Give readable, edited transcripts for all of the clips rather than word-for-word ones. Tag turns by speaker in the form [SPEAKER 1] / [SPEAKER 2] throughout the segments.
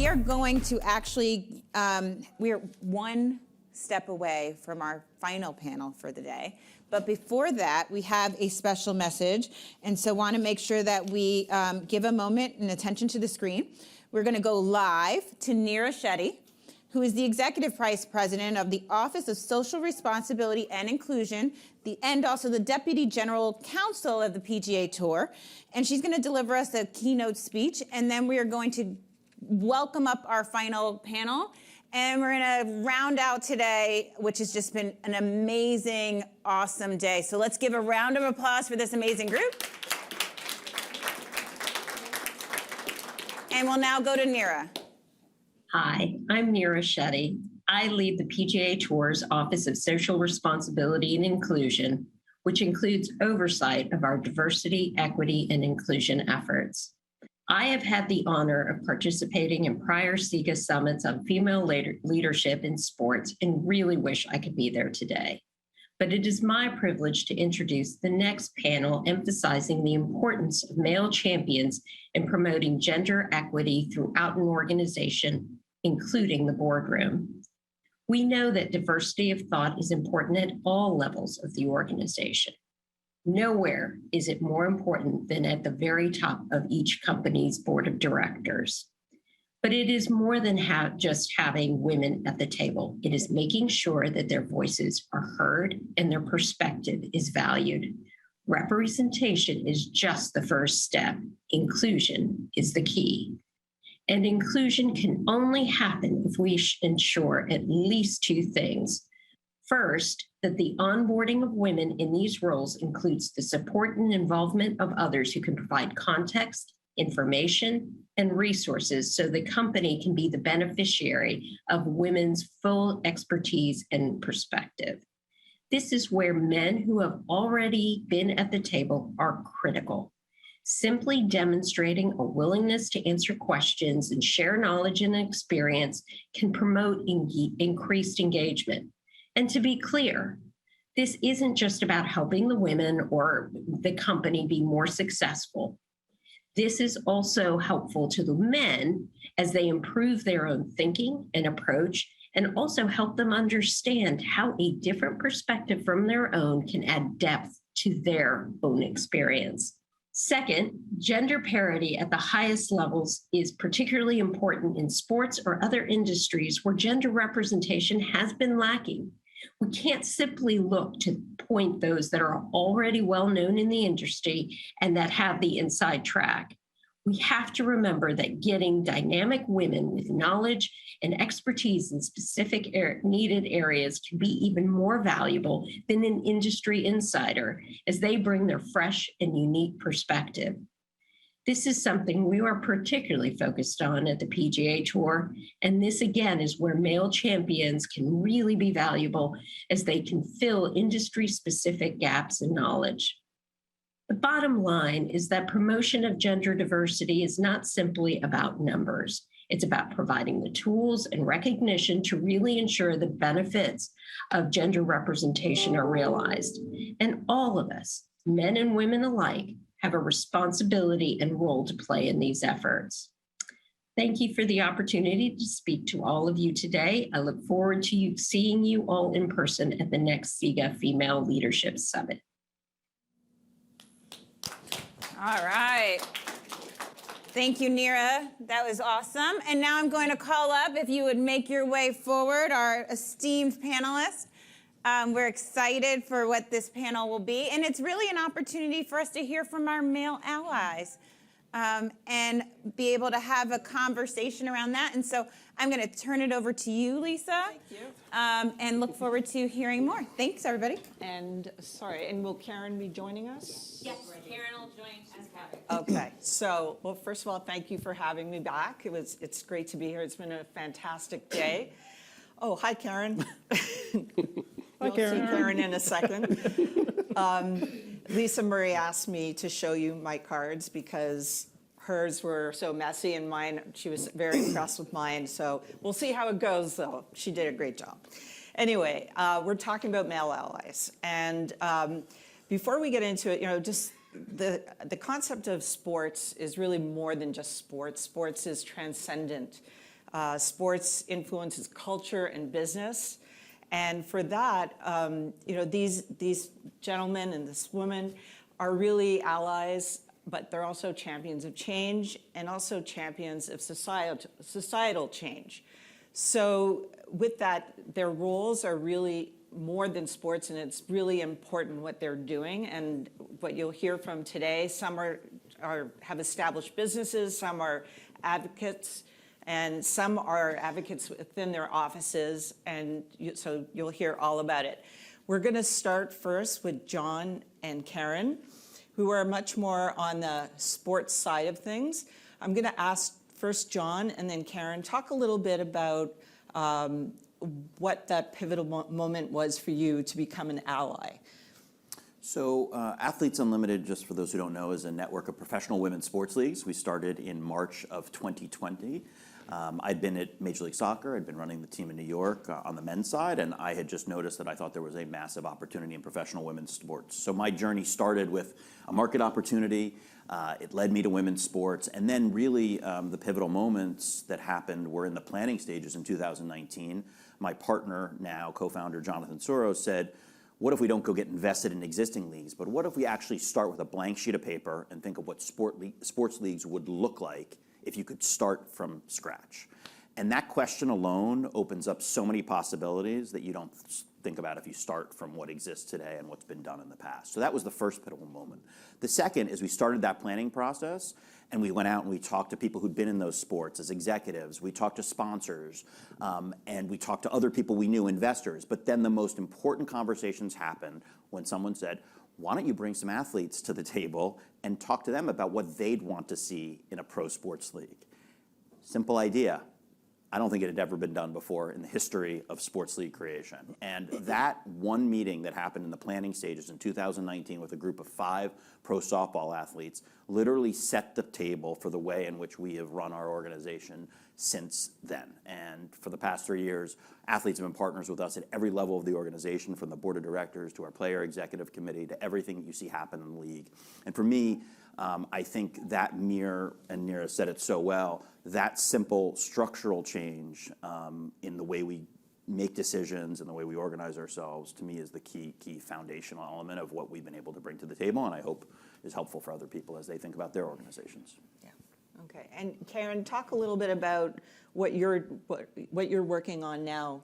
[SPEAKER 1] we are going to actually, we are one step away from our final panel for the day. But before that, we have a special message. And so want to make sure that we give a moment and attention to the screen. We're going to go live to NEERA SHETTY, who is the Executive Vice President of the Office of Social Responsibility and Inclusion, and also the Deputy General Counsel of the PGA Tour. And she's going to deliver us a keynote speech, and then we are going to welcome up our final panel. And we're going to round out today, which has just been an amazing, awesome day. So let's give a round of applause for this amazing group. And we'll now go to NEERA.
[SPEAKER 2] Hi, I'm NEERA SHETTY. I lead the PGA Tour's Office of Social Responsibility and Inclusion, which includes oversight of our diversity, equity, and inclusion efforts. I have had the honor of participating in prior SIGA summits on female leadership in sports and really wish I could be there today. But it is my privilege to introduce the next panel emphasizing the importance of male champions in promoting gender equity throughout an organization, including the boardroom. We know that diversity of thought is important at all levels of the organization. Nowhere is it more important than at the very top of each company's board of directors. But it is more than just having women at the table. It is making sure that their voices are heard and their perspective is valued. Representation is just the first step. Inclusion is the key. And inclusion can only happen if we ensure at least two things. First, that the onboarding of women in these roles includes the support and involvement of others who can provide context, information, and resources so the company can be the beneficiary of women's full expertise and perspective. This is where men who have already been at the table are critical. Simply demonstrating a willingness to answer questions and share knowledge and experience can promote increased engagement. And to be clear, this isn't just about helping the women or the company be more successful. This is also helpful to the men as they improve their own thinking and approach, and also help them understand how a different perspective from their own can add depth to their own experience. Second, gender parity at the highest levels is particularly important in sports or other industries where gender representation has been lacking. We can't simply look to point those that are already well known in the industry and that have the inside track. We have to remember that getting dynamic women with knowledge and expertise in specific needed areas can be even more valuable than an industry insider as they bring their fresh and unique perspective. This is something we are particularly focused on at the PGA Tour, and this again is where male champions can really be valuable as they can fill industry-specific gaps in knowledge. The bottom line is that promotion of gender diversity is not simply about numbers. It's about providing the tools and recognition to really ensure the benefits of gender representation are realized. And all of us, men and women alike, have a responsibility and role to play in these efforts. Thank you for the opportunity to speak to all of you today. I look forward to seeing you all in person at the next SIGA Female Leadership Summit.
[SPEAKER 1] All right. Thank you, NEERA. That was awesome. And now I'm going to call up, if you would make your way forward, our esteemed panelists. We're excited for what this panel will be, and it's really an opportunity for us to hear from our male allies and be able to have a conversation around that. And so I'm going to turn it over to you, Lisa.
[SPEAKER 3] Thank you.
[SPEAKER 1] And look forward to hearing more. Thanks, everybody.
[SPEAKER 3] And sorry, and will Karen be joining us?
[SPEAKER 1] Yes, Karen will join us.
[SPEAKER 3] Okay, so, well, first of all, thank you for having me back. It's great to be here. It's been a fantastic day. Oh, hi, Karen. Hi, Karen. See Karen in a second. Lisa Murray asked me to show you my cards because hers were so messy and mine, she was very impressed with mine. So we'll see how it goes, though. She did a great job. Anyway, we're talking about male allies. And before we get into it, just the concept of sports is really more than just sports. Sports is transcendent. Sports influences culture and business. And for that, these gentlemen and this woman are really allies, but they're also champions of change and also champions of societal change. So with that, their roles are really more than sports, and it's really important what they're doing. And what you'll hear from today, some have established businesses, some are advocates, and some are advocates within their offices, and so you'll hear all about it. We're going to start first with John and Karen, who are much more on the sports side of things. I'm going to ask first John and then Karen, talk a little bit about what that pivotal moment was for you to become an ally.
[SPEAKER 4] So Athletes Unlimited, just for those who don't know, is a network of professional women's sports leagues. We started in March of 2020. I'd been at Major League Soccer, I'd been running the team in New York on the men's side, and I had just noticed that I thought there was a massive opportunity in professional women's sports. So my journey started with a market opportunity. It led me to women's sports, and then really the pivotal moments that happened were in the planning stages in 2019. My partner, now co-founder Jonathan Soros, said, what if we don't go get invested in existing leagues, but what if we actually start with a blank sheet of paper and think of what sports leagues would look like if you could start from scratch? And that question alone opens up so many possibilities that you don't think about if you start from what exists today and what's been done in the past. So that was the first pivotal moment. The second is we started that planning process, and we went out and we talked to people who'd been in those sports as executives. We talked to sponsors, and we talked to other people we knew, investors. But then the most important conversations happened when someone said, why don't you bring some athletes to the table and talk to them about what they'd want to see in a pro sports league? Simple idea. I don't think it had ever been done before in the history of sports league creation. And that one meeting that happened in the planning stages in 2019 with a group of 5 pro softball athletes literally set the table for the way in which we have run our organization since then. And for the past 3 years, athletes have been partners with us at every level of the organization, from the board of directors to our player executive committee to everything that you see happen in the league. And for me, I think that NEERA, and NEERA said it so well, that simple structural change in the way we make decisions and the way we organize ourselves, to me, is the key foundational element of what we've been able to bring to the table, and I hope is helpful for other people as they think about their organizations.
[SPEAKER 3] Yeah. Okay. And Karen, talk a little bit about what you're working on now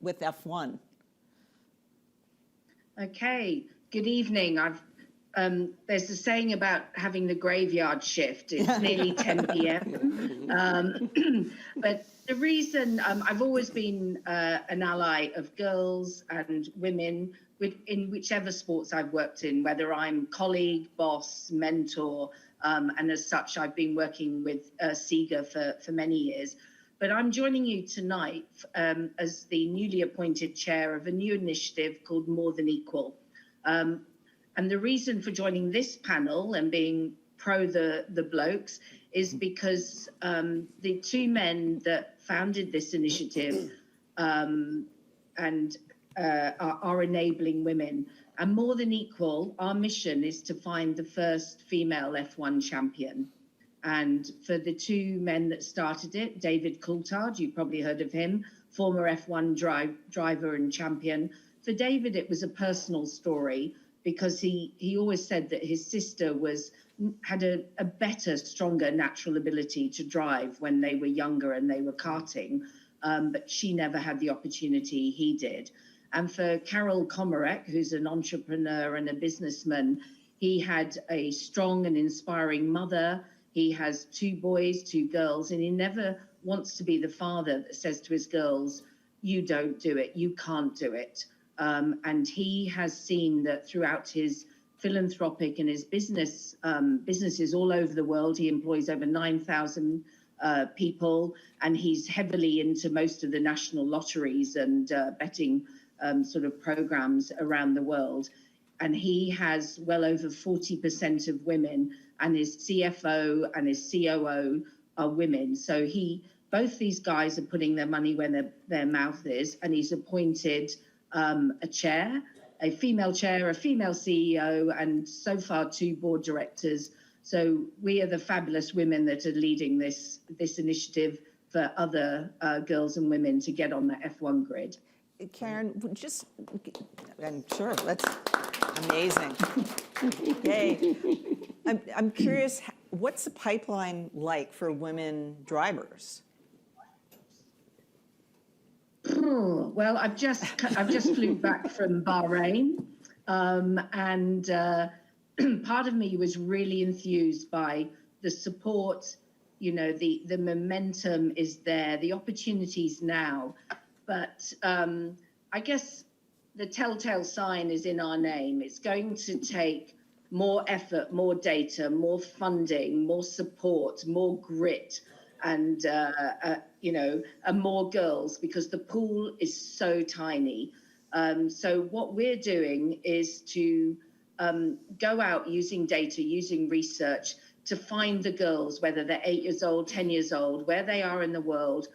[SPEAKER 3] with F1.
[SPEAKER 5] Okay. Good evening. There's a saying about having the graveyard shift. It's nearly 10 p.m. But the reason I've always been an ally of girls and women in whichever sports I've worked in, whether I'm colleague, boss, mentor, and as such, I've been working with SIGA for many years. But I'm joining you tonight as the newly appointed chair of a new initiative called More Than Equal. And the reason for joining this panel and being pro the blokes is because the 2 men that founded this initiative are enabling women. And More Than Equal, our mission is to find the first female F1 champion. And for the 2 men that started it, David Coulthard, you've probably heard of him, former F1 driver and champion. For David, it was a personal story, because he always said that his sister had a better, stronger natural ability to drive when they were younger and they were karting, but she never had the opportunity he did. And for Carol Komarek, who's an entrepreneur and a businessman, he had a strong and inspiring mother. He has 2 boys, 2 girls, and he never wants to be the father that says to his girls, you don't do it, you can't do it. And he has seen that throughout his philanthropic and his businesses all over the world. He employs over 9,000 people, and he's heavily into most of the national lotteries and betting sort of programs around the world. And he has well over 40% of women, and his CFO and his COO are women. So both these guys are putting their money where their mouth is, and he's appointed a chair, a female CEO, and so far 2 board directors. So we are the fabulous women that are leading this initiative for other girls and women to get on the F1 grid.
[SPEAKER 3] Karen, and sure, that's amazing. Yay. I'm curious, what's the pipeline like for women drivers?
[SPEAKER 5] Well, I've just flew back from Bahrain, and part of me was really enthused by the support. You know, the momentum is there, the opportunities now, but I guess the telltale sign is in our name. It's going to take more effort, more data, more funding, more support, more grit, and and more girls, because the pool is so tiny. So what we're doing is to go out using data, using research to find the girls, whether they're 8 years old, 10 years old, where they are in the world,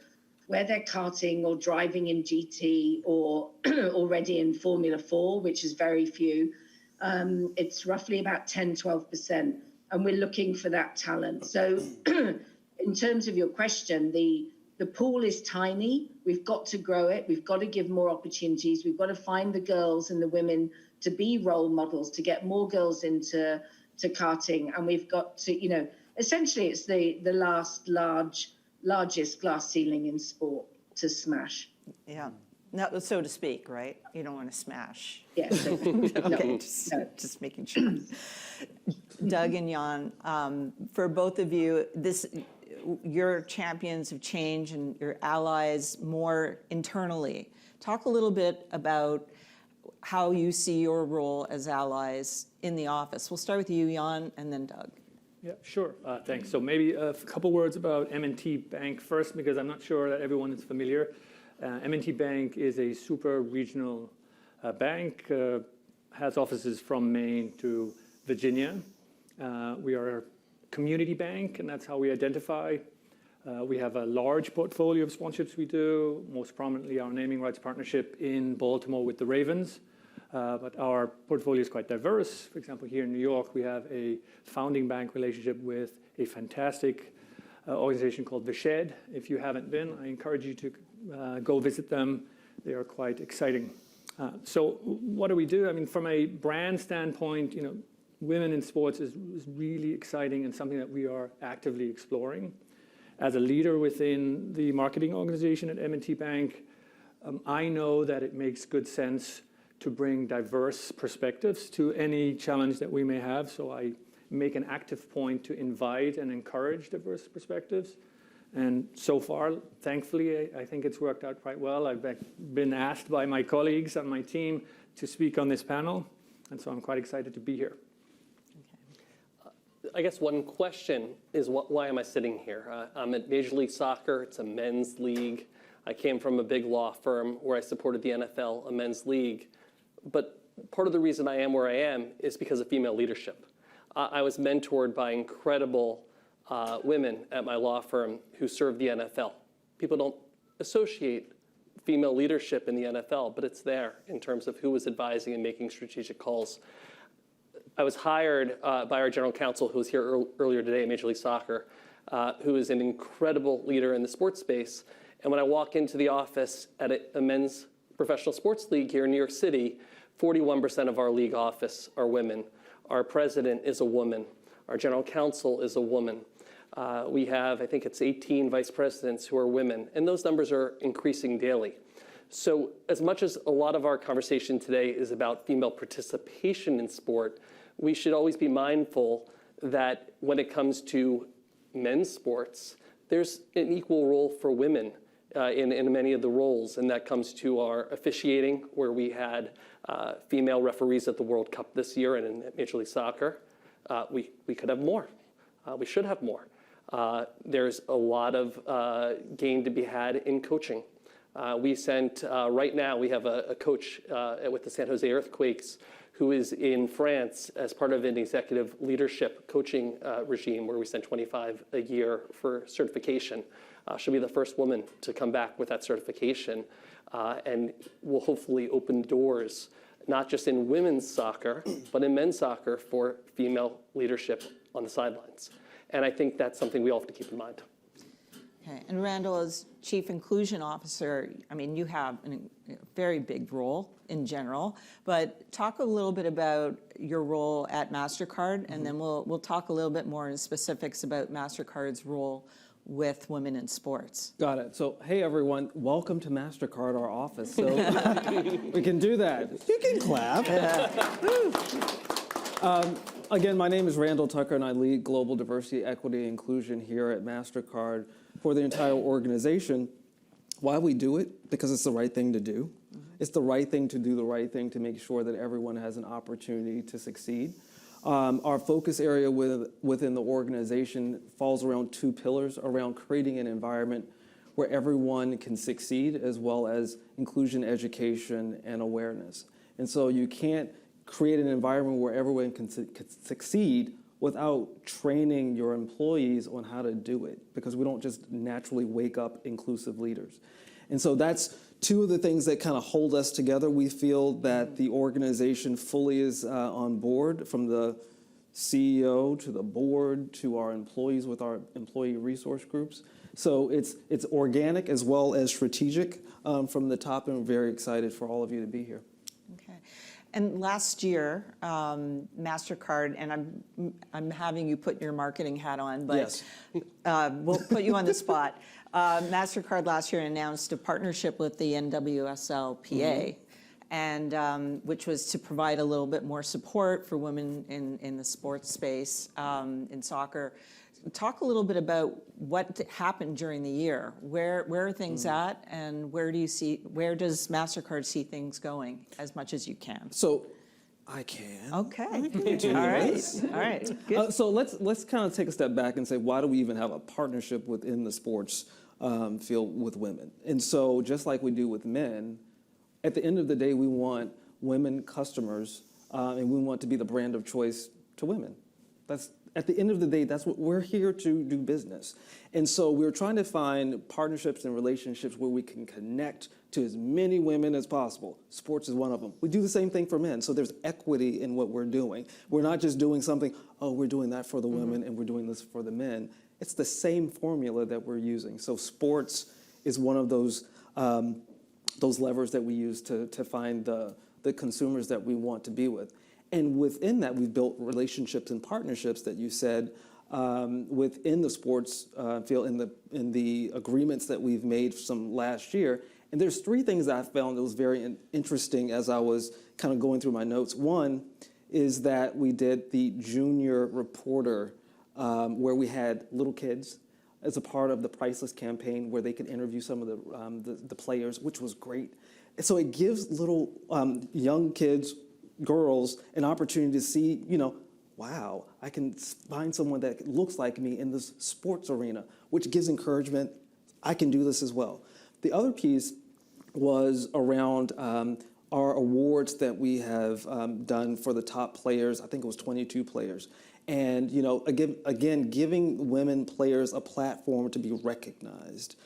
[SPEAKER 5] where they're karting or driving in GT or already in Formula 4, which is very few. It's roughly about 10, 12%. And we're looking for that talent. So in terms of your question, the pool is tiny. We've got to grow it. We've got to give more opportunities. We've got to find the girls and the women to be role models, to get more girls into karting. And we've got to, essentially it's the largest glass ceiling in sport to smash.
[SPEAKER 3] Yeah, no, so to speak, right? You don't want to smash.
[SPEAKER 5] Yeah. So,
[SPEAKER 3] Okay, just making sure. Doug and Jan, for both of you, you're champions of change and your allies more internally. Talk a little bit about how you see your role as allies in the office. We'll start with you, Jan, and then Doug.
[SPEAKER 6] Yeah, sure. Thanks. So maybe a couple words about M&T Bank first, because I'm not sure that everyone is familiar. M&T Bank is a super regional bank, has offices from Maine to Virginia. We are a community bank, and that's how we identify. We have a large portfolio of sponsorships we do, most prominently our naming rights partnership in Baltimore with the Ravens. But our portfolio is quite diverse. For example, here in New York, we have a founding bank relationship with a fantastic organization called the Shed. If you haven't been, I encourage you to go visit them. They are quite exciting. So what do we do? I mean, from a brand standpoint, women in sports is really exciting and something that we are actively exploring. As a leader within the marketing organization at M&T Bank, I know that it makes good sense to bring diverse perspectives to any challenge that we may have. So I make an active point to invite and encourage diverse perspectives. And so far, thankfully, I think it's worked out quite well. I've been asked by my colleagues on my team to speak on this panel. And so I'm quite excited to be here.
[SPEAKER 7] I guess one question is, why am I sitting here? I'm at Major League Soccer. It's a men's league. I came from a big law firm where I supported the NFL, a men's league. But part of the reason I am where I am is because of female leadership. I was mentored by incredible women at my law firm who served the NFL. People don't associate female leadership in the NFL, but it's there in terms of who was advising and making strategic calls. I was hired by our general counsel, who was here earlier today at Major League Soccer, who is an incredible leader in the sports space. And when I walk into the office at a men's professional sports league here in New York City, 41% of our league office are women. Our president is a woman. Our general counsel is a woman. We have, I think it's 18 vice presidents who are women, and those numbers are increasing daily. So as much as a lot of our conversation today is about female participation in sport, we should always be mindful that when it comes to men's sports, there's an equal role for women in many of the roles, and that comes to our officiating, where we had female referees at the World Cup this year and in Major League Soccer. We could have more. We should have more. There's a lot of gain to be had in coaching. Right now we have a coach with the San Jose Earthquakes who is in France as part of an executive leadership coaching regime where we send 25 a year for certification. She'll be the first woman to come back with that certification and will hopefully open doors, not just in women's soccer, but in men's soccer for female leadership on the sidelines. And I think that's something we all have to keep in mind.
[SPEAKER 3] Okay, and Randall, as Chief Inclusion Officer, I mean, you have a very big role in general, but talk a little bit about your role at MasterCard, and then we'll talk a little bit more in specifics about MasterCard's role with women in sports.
[SPEAKER 8] Got it. So, hey everyone, welcome to MasterCard, our office. So we can do that. You can clap. Again, my name is Randall Tucker, and I lead Global Diversity, Equity, and Inclusion here at MasterCard for the entire organization. Why we do it? Because it's the right thing to do. It's the right thing to do the right thing to make sure that everyone has an opportunity to succeed. Our focus area within the organization falls around two pillars, around creating an environment where everyone can succeed, as well as inclusion, education, and awareness. And so you can't create an environment where everyone can succeed without training your employees on how to do it, because we don't just naturally wake up inclusive leaders. And so that's two of the things that kind of hold us together. We feel that the organization fully is on board, from the CEO to the board to our employees with our employee resource groups. So it's organic as well as strategic from the top, and we're very excited for all of you to be here.
[SPEAKER 3] Okay. And last year, MasterCard, and I'm having you put your marketing hat on, but
[SPEAKER 8] Yes.
[SPEAKER 3] We'll put you on the spot. MasterCard last year announced a partnership with the NWSL-PA, and which was to provide a little bit more support for women in the sports space, in soccer. Talk a little bit about what happened during the year. Where are things at, and where does MasterCard see things going, as much as you can?
[SPEAKER 8] So I can.
[SPEAKER 3] Okay. All right. Good.
[SPEAKER 8] So let's kind of take a step back and say, why do we even have a partnership within the sports field with women? And so just like we do with men, at the end of the day, we want women customers, and we want to be the brand of choice to women. At the end of the day, that's what we're here to do business. And so we're trying to find partnerships and relationships where we can connect to as many women as possible. Sports is one of them. We do the same thing for men. So there's equity in what we're doing. We're not just doing something, oh, we're doing that for the women and we're doing this for the men. It's the same formula that we're using. So sports is one of those levers that we use to find the consumers that we want to be with. And within that, we've built relationships and partnerships that you said within the sports field, in the agreements that we've made from last year. And there's three things that I found that was very interesting as I was kind of going through my notes. One is that we did the junior reporter, where we had little kids as a part of the Priceless campaign, where they could interview some of the players, which was great. And so it gives little young kids, girls, an opportunity to see, wow, I can find someone that looks like me in this sports arena, which gives encouragement. I can do this as well. The other piece was around our awards that we have done for the top players. I think it was 22 players. And, again, giving women players a platform to be recognized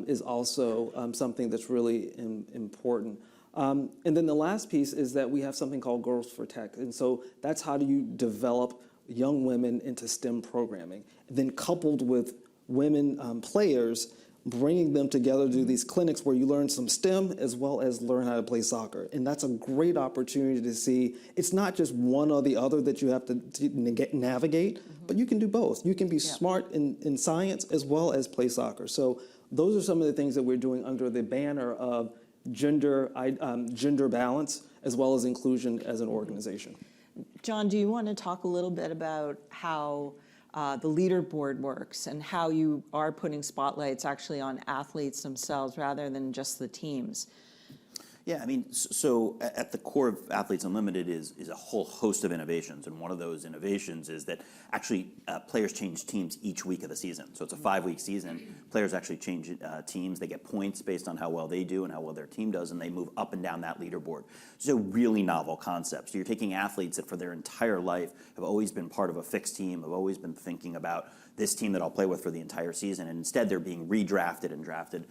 [SPEAKER 8] is also something that's really important. And then the last piece is that we have something called Girls for Tech. And so that's how do you develop young women into STEM programming. And then coupled with women players, bringing them together to do these clinics where you learn some STEM as well as learn how to play soccer. And that's a great opportunity to see it's not just one or the other that you have to navigate, but you can do both. You can be smart in science as well as play soccer. So those are some of the things that we're doing under the banner of gender balance as well as inclusion as an organization.
[SPEAKER 3] John, do you want to talk a little bit about how the leaderboard works and how you are putting spotlights actually on athletes themselves rather than just the teams?
[SPEAKER 4] Yeah, I mean, so at the core of Athletes Unlimited is a whole host of innovations, and one of those innovations is that actually players change teams each week of the season. So it's a 5-week season. Players actually change teams. They get points based on how well they do and how well their team does, and they move up and down that leaderboard. So really novel concepts. So you're taking athletes that for their entire life have always been part of a fixed team, have always been thinking about this team that I'll play with for the entire season, and instead they're being redrafted and drafted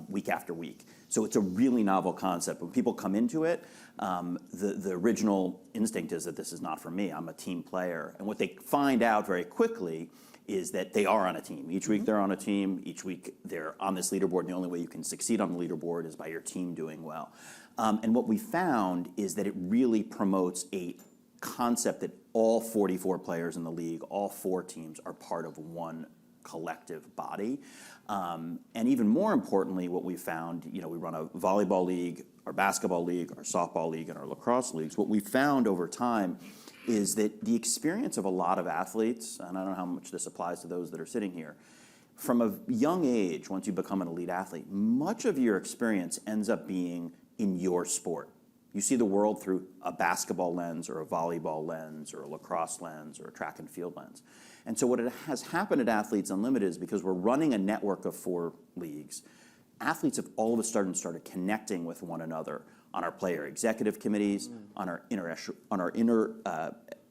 [SPEAKER 4] week after week. So it's a really novel concept. When people come into it, the original instinct is that this is not for me. I'm a team player. And what they find out very quickly is that they are on a team. Each week they're on a team. Each week they're on this leaderboard. And the only way you can succeed on the leaderboard is by your team doing well. And what we found is that it really promotes a concept that all 44 players in the league, all 4 teams, are part of one collective body. And even more importantly, what we found, we run a volleyball league, our basketball league, our softball league, and our lacrosse leagues. What we found over time is that the experience of a lot of athletes, and I don't know how much this applies to those that are sitting here, from a young age, once you become an elite athlete, much of your experience ends up being in your sport. You see the world through a basketball lens or a volleyball lens or a lacrosse lens or a track and field lens. And so what has happened at Athletes Unlimited is because we're running a network of 4 leagues, athletes have all of a sudden started connecting with one another on our player executive committees, on our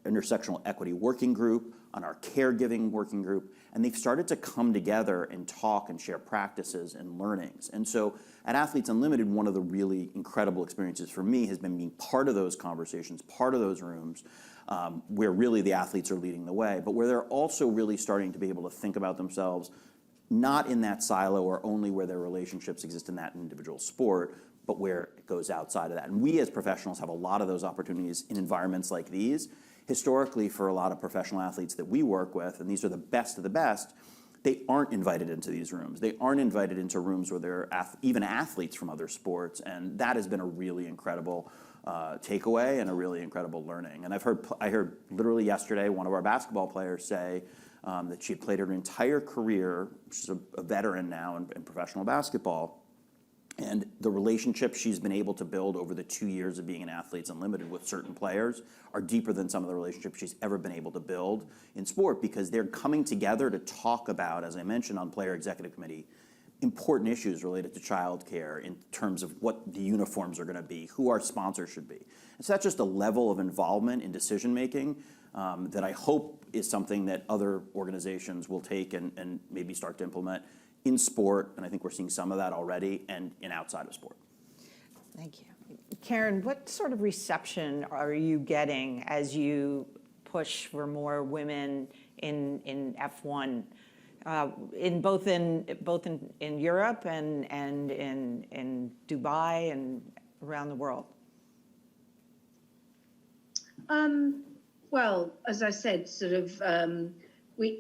[SPEAKER 4] intersectional equity working group, on our caregiving working group, and they've started to come together and talk and share practices and learnings. And so at Athletes Unlimited, one of the really incredible experiences for me has been being part of those conversations, part of those rooms, where really the athletes are leading the way, but where they're also really starting to be able to think about themselves, not in that silo or only where their relationships exist in that individual sport, but where it goes outside of that. And we as professionals have a lot of those opportunities in environments like these. Historically, for a lot of professional athletes that we work with, and these are the best of the best, they aren't invited into these rooms. They aren't invited into rooms where there are even athletes from other sports, and that has been a really incredible takeaway and a really incredible learning. And I heard literally yesterday one of our basketball players say that she had played her entire career, she's a veteran now in professional basketball, and the relationships she's been able to build over the 2 years of being in Athletes Unlimited with certain players are deeper than some of the relationships she's ever been able to build in sport, because they're coming together to talk about, as I mentioned on Player Executive Committee, important issues related to childcare in terms of what the uniforms are going to be, who our sponsors should be. And so that's just a level of involvement in decision making that I hope is something that other organizations will take and maybe start to implement in sport, and I think we're seeing some of that already, and in outside of sport.
[SPEAKER 3] Thank you. Karen, what sort of reception are you getting as you push for more women in F1, in both in Europe and in Dubai and around the world?
[SPEAKER 5] Well, as I said, sort of.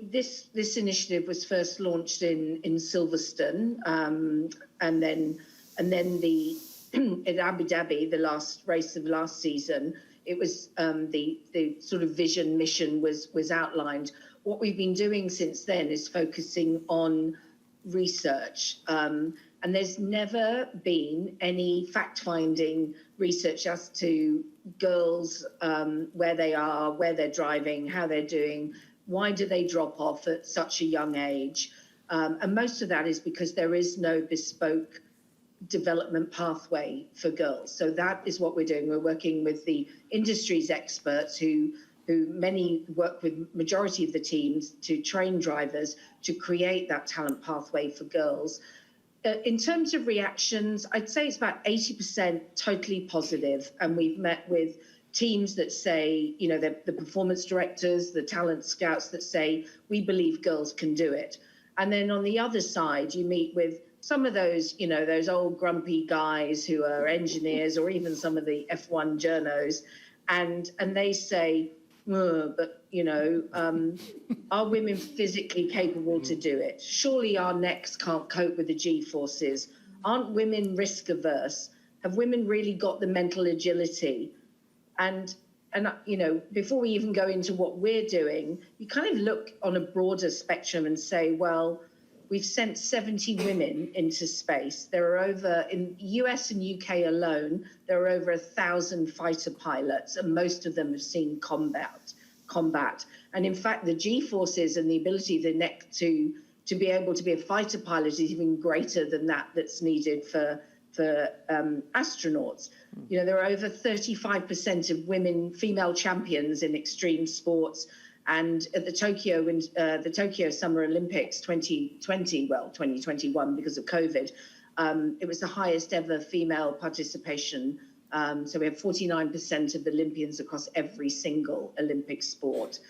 [SPEAKER 5] This initiative was first launched in Silverstone, and then at Abu Dhabi, the last race of last season, it was the sort of vision mission was outlined. What we've been doing since then is focusing on research, and there's never been any fact-finding research as to girls, where they are, where they're driving, how they're doing. Why do they drop off at such a young age? And most of that is because there is no bespoke development pathway for girls. So that is what we're doing. We're working with the industry's experts who many work with majority of the teams to train drivers to create that talent pathway for girls. In terms of reactions, I'd say it's about 80% totally positive. And we've met with teams that say, the performance directors, the talent scouts that say, we believe girls can do it. And then on the other side, you meet with some of those, those old grumpy guys who are engineers or even some of the F1 journos. And they say, but, are women physically capable to do it? Surely our necks can't cope with the G-forces. Aren't women risk averse? Have women really got the mental agility? And before we even go into what we're doing, you kind of look on a broader spectrum and say, well, we've sent 70 women into space. There are over, in US and UK alone, there are over 1,000 fighter pilots, and most of them have seen combat. And in fact, the G-forces and the ability of the neck to be able to be a fighter pilot is even greater than that's needed for astronauts. There are over 35% of female champions in extreme sports. And at the Tokyo Summer Olympics 2021 because of COVID, it was the highest ever female participation. So we have 49% of Olympians across every single Olympic sport.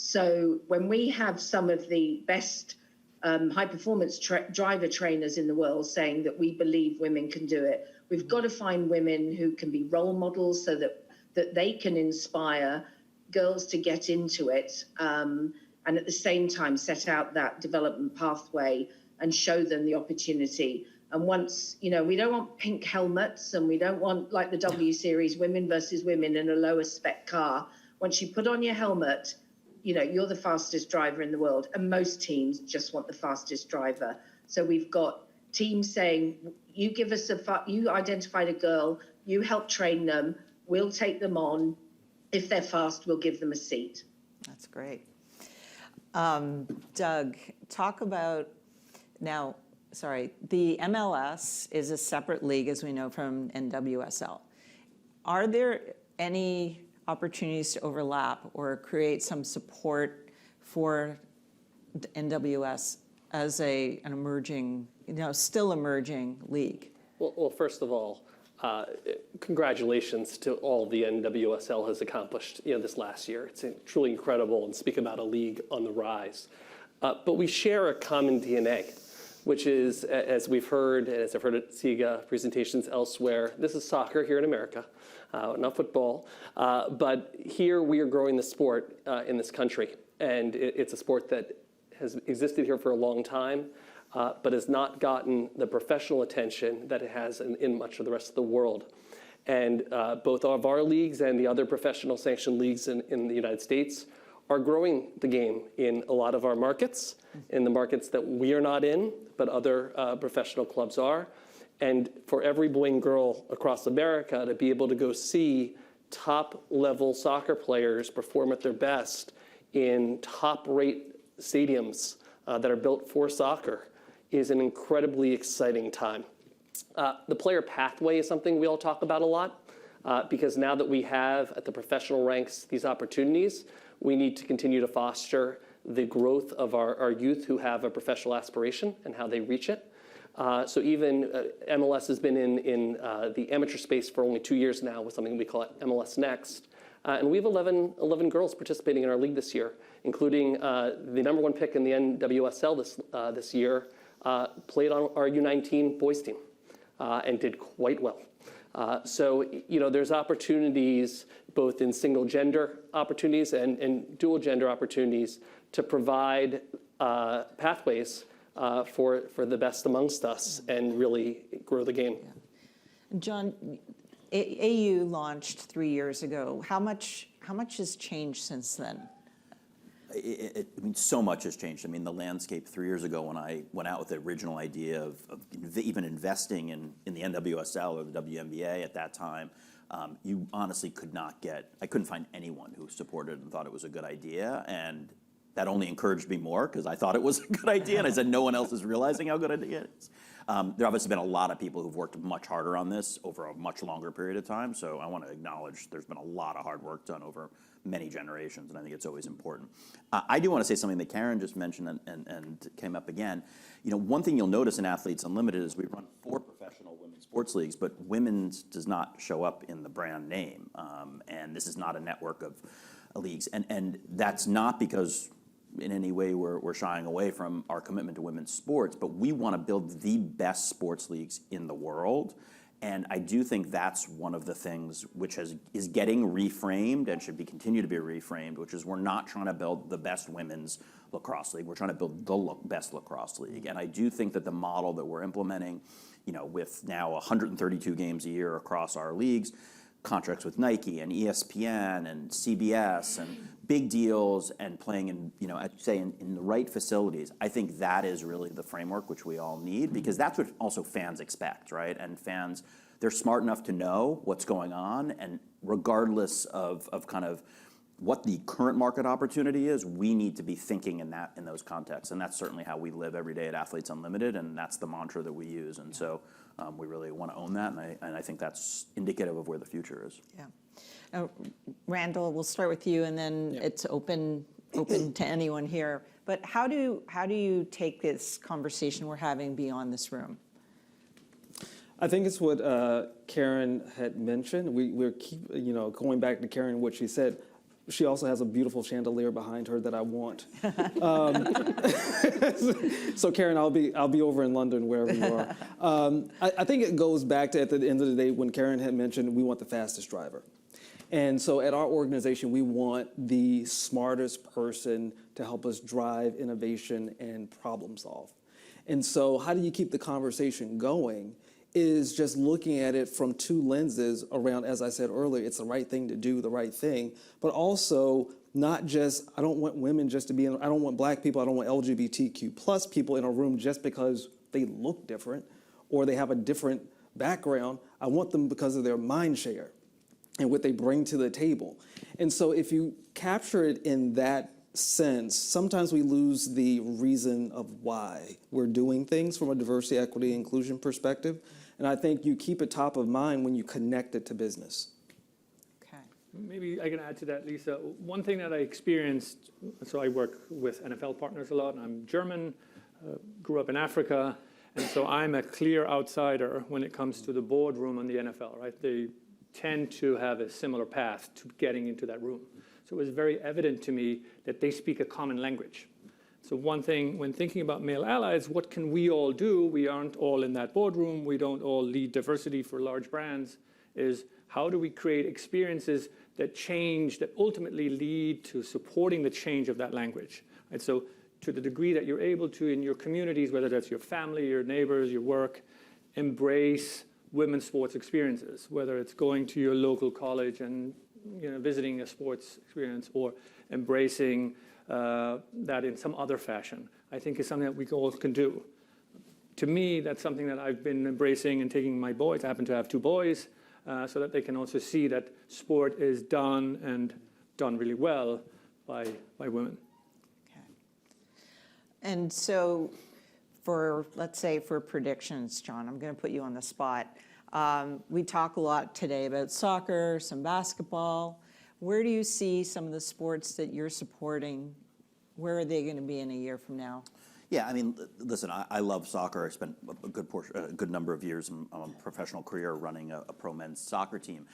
[SPEAKER 5] So when we have some of the best high performance driver trainers in the world saying that we believe women can do it, we've got to find women who can be role models so that they can inspire girls to get into it, and at the same time set out that development pathway and show them the opportunity. And once, we don't want pink helmets, and we don't want like the W Series, women versus women in a lower spec car. Once you put on your helmet, you're the fastest driver in the world, and most teams just want the fastest driver. So we've got teams saying, you give us you identified a girl, you help train them, we'll take them on. If they're fast, we'll give them a seat.
[SPEAKER 3] That's great. Doug, talk about now, the MLS is a separate league, as we know, from NWSL. Are there any opportunities to overlap or create some support for the NWS as an emerging, still emerging league?
[SPEAKER 7] Well, first of all, congratulations to all the NWSL has accomplished this last year. It's truly incredible, and speak about a league on the rise. But we share a common DNA, which is, as we've heard, and as I've heard at SIGA presentations elsewhere, this is soccer here in America, not football. But here we are growing the sport in this country. And it's a sport that has existed here for a long time, but has not gotten the professional attention that it has in much of the rest of the world. And both of our leagues and the other professional sanctioned leagues in the United States are growing the game in a lot of our markets, in the markets that we are not in, but other professional clubs are. And for every boy and girl across America to be able to go see top-level soccer players perform at their best in top-rate stadiums that are built for soccer is an incredibly exciting time. The player pathway is something we all talk about a lot, because now that we have at the professional ranks these opportunities, we need to continue to foster the growth of our youth who have a professional aspiration and how they reach it. So even MLS has been in the amateur space for only 2 years now with something we call MLS Next. And we have 11 girls participating in our league this year, including the #1 pick in the NWSL this year, played on our U19 boys team and did quite well. So, there's opportunities both in single gender opportunities and dual gender opportunities to provide pathways for the best amongst us and really grow the game.
[SPEAKER 3] Yeah. John, AU launched 3 years ago. How much has changed since then?
[SPEAKER 4] So much has changed. The landscape 3 years ago when I went out with the original idea of even investing in the NWSL or the WNBA at that time, you honestly I couldn't find anyone who supported and thought it was a good idea. And that only encouraged me more because I thought it was a good idea. And I said, no one else is realizing how good idea it is. There obviously been a lot of people who've worked much harder on this over a much longer period of time. So I want to acknowledge there's been a lot of hard work done over many generations, and I think it's always important. I do want to say something that Karen just mentioned and came up again. One thing you'll notice in Athletes Unlimited is we run 4 professional women's sports leagues, but women's does not show up in the brand name. And this is not a network of leagues. And that's not because in any way we're shying away from our commitment to women's sports, but we want to build the best sports leagues in the world. And I do think that's one of the things which is getting reframed and should continue to be reframed, which is we're not trying to build the best women's lacrosse league. We're trying to build the best lacrosse league. And I do think that the model that we're implementing, with now 132 games a year across our leagues, contracts with Nike and ESPN and CBS and big deals and playing in, I'd say in the right facilities, I think that is really the framework which we all need, because that's what also fans expect, right? And fans, they're smart enough to know what's going on, and regardless of kind of what the current market opportunity is, we need to be thinking in those contexts. And that's certainly how we live every day at Athletes Unlimited, and that's the mantra that we use. And so we really want to own that, and I think that's indicative of where the future is.
[SPEAKER 3] Yeah. Randall, we'll start with you, and then it's open to anyone here. But how do you take this conversation we're having beyond this room?
[SPEAKER 8] I think it's what Karen had mentioned. We're going back to Karen, what she said. She also has a beautiful chandelier behind her that I want. So Karen, I'll be over in London wherever you are. I think it goes back to, at the end of the day, when Karen had mentioned we want the fastest driver. And so at our organization, we want the smartest person to help us drive innovation and problem solve. And so how do you keep the conversation going is just looking at it from two lenses around, as I said earlier, it's the right thing to do, the right thing, but also not just, I don't want women just to be in, I don't want black people, I don't want LGBTQ plus people in a room just because they look different or they have a different background. I want them because of their mind share and what they bring to the table. And so if you capture it in that sense, sometimes we lose the reason of why we're doing things from a diversity, equity, inclusion perspective. And I think you keep it top of mind when you connect it to business.
[SPEAKER 3] Okay.
[SPEAKER 6] Maybe I can add to that, Lisa. One thing that I experienced, so I work with NFL partners a lot, and I'm German, grew up in Africa, and so I'm a clear outsider when it comes to the boardroom on the NFL, right? They tend to have a similar path to getting into that room. So it was very evident to me that they speak a common language. So one thing, when thinking about male allies, what can we all do? We aren't all in that boardroom. We don't all lead diversity for large brands. Is how do we create experiences that change, that ultimately lead to supporting the change of that language? And so to the degree that you're able to in your communities, whether that's your family, your neighbors, your work, embrace women's sports experiences, whether it's going to your local college and visiting a sports experience or embracing that in some other fashion, I think is something that we all can do. To me, that's something that I've been embracing and taking my boys. I happen to have two boys, so that they can also see that sport is done and done really well by women.
[SPEAKER 3] Okay. And so let's say for predictions, John, I'm going to put you on the spot. We talk a lot today about soccer, some basketball. Where do you see some of the sports that you're supporting? Where are they going to be in a year from now?
[SPEAKER 4] Yeah, I mean, listen, I love soccer. I spent a good number of years in a professional career running a pro men's soccer team.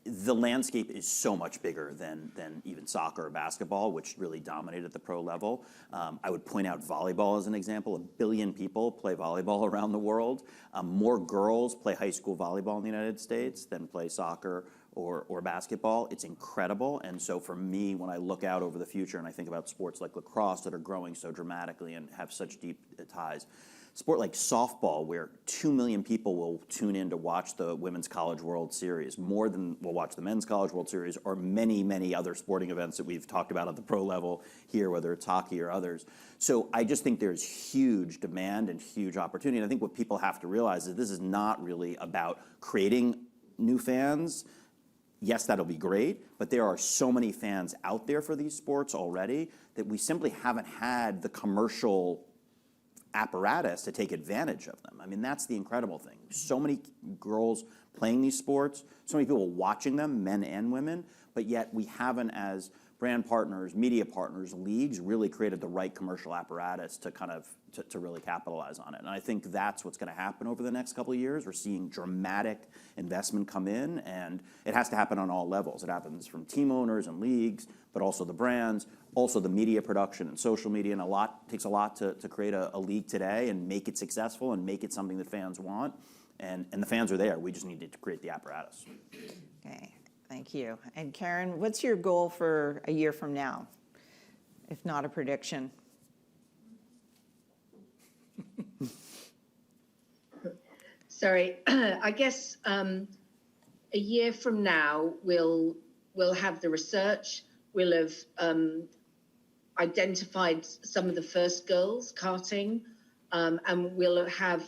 [SPEAKER 4] The landscape is so much bigger than even soccer or basketball, which really dominated at the pro level. I would point out volleyball as an example. 1 billion people play volleyball around the world. More girls play high school volleyball in the United States than play soccer or basketball. It's incredible. And so for me, when I look out over the future and I think about sports like lacrosse that are growing so dramatically and have such deep ties, sport like softball, where 2 million people will tune in to watch the Women's College World Series, more than will watch the Men's College World Series, or many, many other sporting events that we've talked about at the pro level here, whether it's hockey or others. So I just think there's huge demand and huge opportunity. And I think what people have to realize is this is not really about creating new fans. Yes, that'll be great, but there are so many fans out there for these sports already that we simply haven't had the commercial apparatus to take advantage of them. I mean, that's the incredible thing. So many girls playing these sports, so many people watching them, men and women, but yet we haven't, as brand partners, media partners, leagues, really created the right commercial apparatus to kind of to really capitalize on it. And I think that's what's going to happen over the next couple of years. We're seeing dramatic investment come in, and it has to happen on all levels. It happens from team owners and leagues, but also the brands, also the media production and social media, and takes a lot to create a league today and make it successful and make it something that fans want. And the fans are there. We just need to create the apparatus.
[SPEAKER 3] Okay, thank you. And Karen, what's your goal for a year from now, if not a prediction?
[SPEAKER 5] Sorry, I guess a year from now, we'll have the research, we'll have identified some of the first girls karting, and we'll have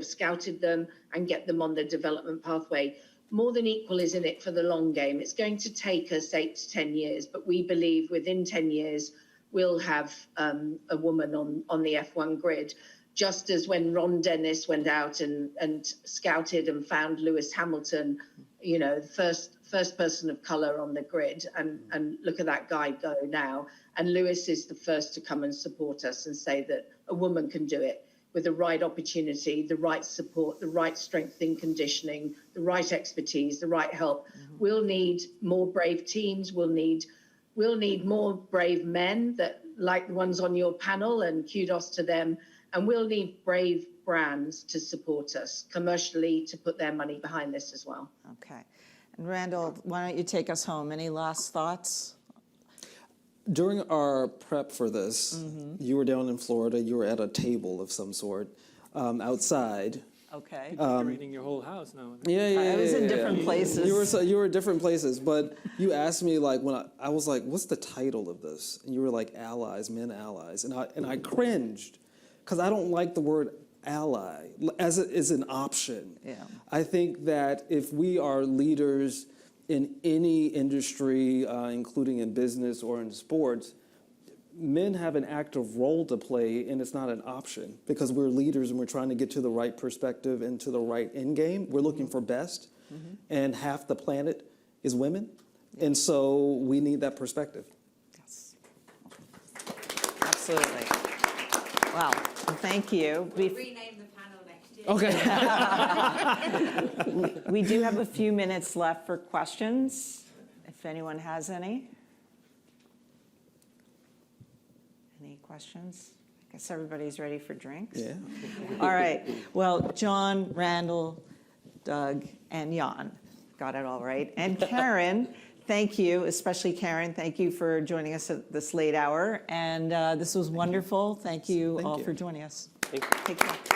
[SPEAKER 5] scouted them and get them on the development pathway. More Than Equal is in it for the long game. It's going to take us 8 to 10 years, but we believe within 10 years, we'll have a woman on the F1 grid. Just as when Ron Dennis went out and scouted and found Lewis Hamilton, you know, first person of color on the grid, and look at that guy go now. And Lewis is the first to come and support us and say that a woman can do it. with the right opportunity, the right support, the right strength and conditioning, the right expertise, the right help. We'll need more brave teams. We'll need more brave men that like the ones on your panel, and kudos to them. And we'll need brave brands to support us commercially, to put their money behind this as well.
[SPEAKER 3] Okay. And Randall, why don't you take us home? Any last thoughts?
[SPEAKER 8] During our prep for this, you were down in Florida, you were at a table of some sort outside.
[SPEAKER 3] Okay.
[SPEAKER 6] Decorating your whole house now.
[SPEAKER 8] Yeah.
[SPEAKER 3] I was in different places.
[SPEAKER 8] You were at different places, but you asked me like when I was like, "What's the title of this?" And you were like, "Allies, Men Allies," and I cringed because I don't like the word ally as an option.
[SPEAKER 3] Yeah.
[SPEAKER 8] I think that if we are leaders in any industry, including in business or in sports, men have an active role to play, and it's not an option because we're leaders and we're trying to get to the right perspective and to the right end game. We're looking for best, and half the planet is women, and so we need that perspective.
[SPEAKER 3] Yes. Absolutely. Well, thank you.
[SPEAKER 1] Rename the panel next year.
[SPEAKER 8] Okay.
[SPEAKER 3] We do have a few minutes left for questions, if anyone has any. Any questions? I guess everybody's ready for drinks.
[SPEAKER 8] Yeah.
[SPEAKER 3] All right. Well, John, Randall, Doug, and Jan got it all right. And Karen, thank you, especially Karen. Thank you for joining us at this late hour. And this was wonderful. Thank you all for joining us.
[SPEAKER 7] Thank you.
[SPEAKER 3] Take care.